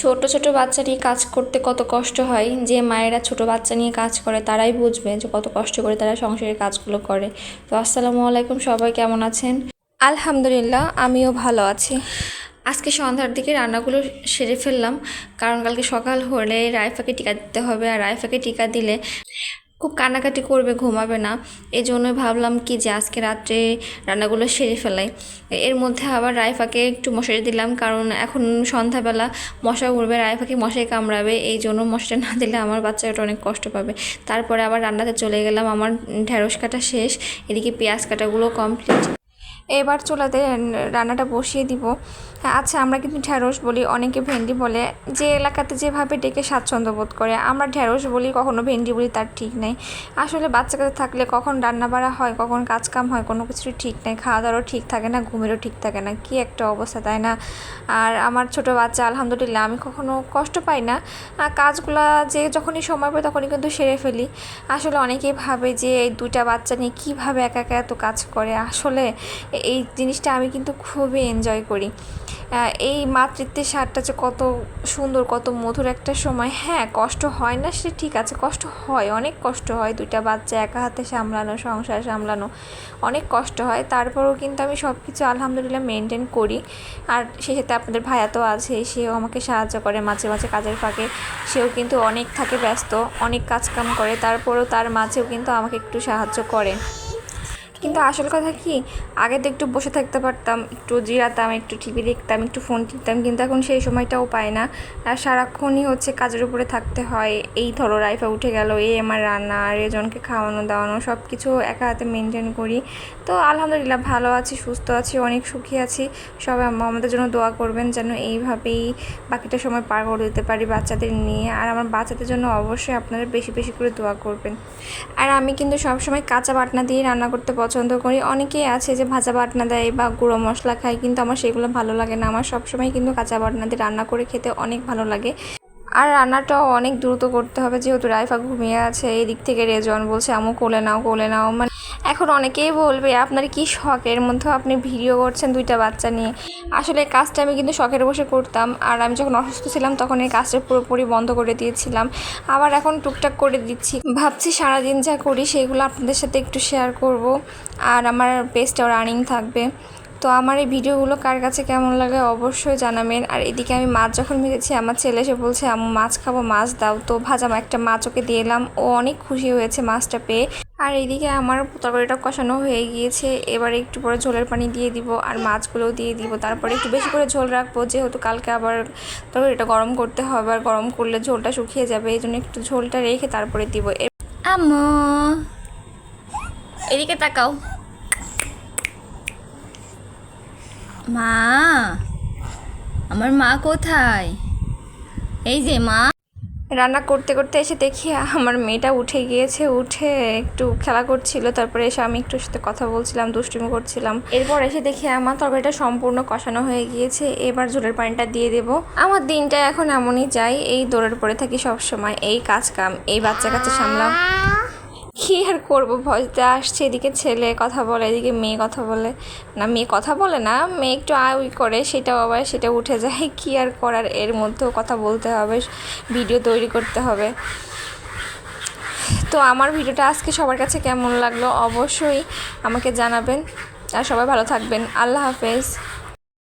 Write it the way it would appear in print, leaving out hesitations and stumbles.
ছোট ছোট বাচ্চা নিয়ে কাজ করতে কত কষ্ট হয়, যে মায়েরা ছোট বাচ্চা নিয়ে কাজ করে তারাই বুঝবে যে কত কষ্ট করে তারা সংসারের কাজগুলো করে। তো আসসালামু আলাইকুম, সবাই কেমন আছেন? আলহামদুলিল্লাহ, আমিও ভালো আছি। আজকে সন্ধ্যার দিকে রান্নাগুলো সেরে ফেললাম, কারণ কালকে সকাল হলে রাইফাকে টিকা দিতে হবে, আর রাইফাকে টিকা দিলে খুব কান্নাকাটি করবে, ঘুমাবে না। এই জন্যই ভাবলাম কি যে আজকে রাত্রে রান্নাগুলো সেরে ফেলাই। এর মধ্যে আবার রাইফাকে একটু মশারি দিলাম, কারণ এখন সন্ধ্যাবেলা মশা উড়বে, রাইফাকে মশাই কামড়াবে। এই জন্য মশারি না দিলে আমার বাচ্চাটা অনেক কষ্ট পাবে। তারপরে আবার রান্নাতে চলে গেলাম। আমার ঢেঁড়স কাটা শেষ, এদিকে পেঁয়াজ কাটাগুলো কমপ্লিট। এবার চুলাতে রান্নাটা বসিয়ে দিব। আচ্ছা, আমরা কিন্তু ঢ্যাঁড়স বলি, অনেকে ভেন্ডি বলে, যে এলাকাতে যেভাবে ডেকে স্বাচ্ছন্দ্য বোধ করে। আমরা ঢ্যাঁড়স বলি, কখনো ভেন্ডি বলি, তার ঠিক নেই। আসলে বাচ্চা কাছে থাকলে কখন রান্না বাড়া হয়, কখন কাজকাম হয়, কোনো কিছুই ঠিক নেই। খাওয়া দাওয়ারও ঠিক থাকে না, ঘুমেরও ঠিক থাকে না, কি একটা অবস্থা, তাই না? আর আমার ছোট বাচ্চা, আলহামদুলিল্লাহ, আমি কখনো কষ্ট পাই না। কাজগুলা যে যখনই সময় পাই তখনই কিন্তু সেরে ফেলি। আসলে অনেকেই ভাবে যে এই দুইটা বাচ্চা নিয়ে কীভাবে একা একা এত কাজ করে। আসলে এই জিনিসটা আমি কিন্তু খুবই এনজয় করি। এই মাতৃত্বের স্বাদটা যে কত সুন্দর, কত মধুর একটা সময়। হ্যাঁ, কষ্ট হয় না সে ঠিক আছে, কষ্ট হয়, অনেক কষ্ট হয়। দুইটা বাচ্চা একা হাতে সামলানো, সংসার সামলানো অনেক কষ্ট হয়। তারপরেও কিন্তু আমি সব কিছু আলহামদুলিল্লাহ মেনটেন করি। আর সেই সাথে আপনাদের ভাইয়া তো আছে, সেও আমাকে সাহায্য করে মাঝে মাঝে কাজের ফাঁকে। সেও কিন্তু অনেক থাকে ব্যস্ত, অনেক কাজকাম করে, তারপরেও তার মাঝেও কিন্তু আমাকে একটু সাহায্য করে। কিন্তু আসল কথা কি, আগে তো একটু বসে থাকতে পারতাম, একটু জিরাতাম, একটু টিভি দেখতাম, একটু ফোন টিপতাম, কিন্তু এখন সেই সময়টাও পাই না। আর সারাক্ষণই হচ্ছে কাজের উপরে থাকতে হয়। এই ধরো রাইফা উঠে গেল, এই আমার রান্না, আর এজনকে খাওয়ানো দাওয়ানো সব কিছু একা হাতে মেনটেন করি। তো আলহামদুলিল্লাহ ভালো আছি, সুস্থ আছি, অনেক সুখী আছি। সবাই আমাদের জন্য দোয়া করবেন যেন এইভাবেই বাকিটা সময় পার করে দিতে পারি বাচ্চাদের নিয়ে। আর আমার বাচ্চাদের জন্য অবশ্যই আপনারা বেশি বেশি করে দোয়া করবেন। আর আমি কিন্তু সবসময় কাঁচা বাটনা দিয়ে রান্না করতে পছন্দ করি। অনেকেই আছে যে ভাজা বাটনা দেয় বা গুঁড়ো মশলা খায়, কিন্তু আমার সেগুলো ভালো লাগে না। আমার সবসময় কিন্তু কাঁচা বাটনা দিয়ে রান্না করে খেতে অনেক ভালো লাগে। আর রান্নাটাও অনেক দ্রুত করতে হবে, যেহেতু রাইফা ঘুমিয়ে আছে। এই দিক থেকে রেজন বলছে আমু কোলে নাও, কোলে নাও। মানে এখন অনেকেই বলবে আপনার কি শখ, এর মধ্যেও আপনি ভিডিও করছেন দুইটা বাচ্চা নিয়ে। আসলে এই কাজটা আমি কিন্তু শখের বসে করতাম, আর আমি যখন অসুস্থ ছিলাম তখন এই কাজটা পুরোপুরি বন্ধ করে দিয়েছিলাম। আবার এখন টুকটাক করে দিচ্ছি। ভাবছি সারাদিন যা করি সেগুলো আপনাদের সাথে একটু শেয়ার করব, আর আমার পেজটাও রানিং থাকবে। তো আমার এই ভিডিওগুলো কার কাছে কেমন লাগে অবশ্যই জানাবেন। আর এদিকে আমি মাছ যখন ভেজেছি, আমার ছেলে এসে বলছে আম্মু মাছ খাবো, মাছ দাও। তো ভাজা একটা মাছ ওকে দিয়ে এলাম, ও অনেক খুশি হয়েছে মাছটা পেয়ে। আর এইদিকে আমার তরকারিটা কষানো হয়ে গিয়েছে, এবারে একটু পরে ঝোলের পানি দিয়ে দিব, আর মাছগুলোও দিয়ে দিব। তারপরে একটু বেশি করে ঝোল রাখবো, যেহেতু কালকে আবার তরকারিটা গরম করতে হবে, আর গরম করলে ঝোলটা শুকিয়ে যাবে। এই জন্য একটু ঝোলটা রেখে তারপরে দিব। আম্মু এদিকে তাকাও। মা, আমার মা কোথায়? এই যে মা। রান্না করতে করতে এসে দেখি আমার মেয়েটা উঠে গিয়েছে, উঠে একটু খেলা করছিল। তারপরে এসে আমি একটু সাথে কথা বলছিলাম, দুষ্টুমি করছিলাম। এরপর এসে দেখি আমার তরকারিটা সম্পূর্ণ কষানো হয়ে গিয়েছে। এবার ঝোলের পানিটা দিয়ে দেব। আমার দিনটা এখন এমনই যায়, এই দৌড়ের পরে থাকি সব সময়, এই কাজ কাম, এই বাচ্চা কাচ্চা সামলাম। কী আর করবো, ভয়তে আসছে। এদিকে ছেলে কথা বলে, এদিকে মেয়ে কথা বলে। না, মেয়ে কথা বলে না, মেয়ে একটু উই করে, সেটাও আবার সেটা উঠে যায়। কী আর করার, এর মধ্যেও কথা বলতে হবে, ভিডিও তৈরি করতে হবে। তো আমার ভিডিওটা আজকে সবার কাছে কেমন লাগলো অবশ্যই আমাকে জানাবেন। আর সবাই ভালো থাকবেন। আল্লাহ হাফেজ।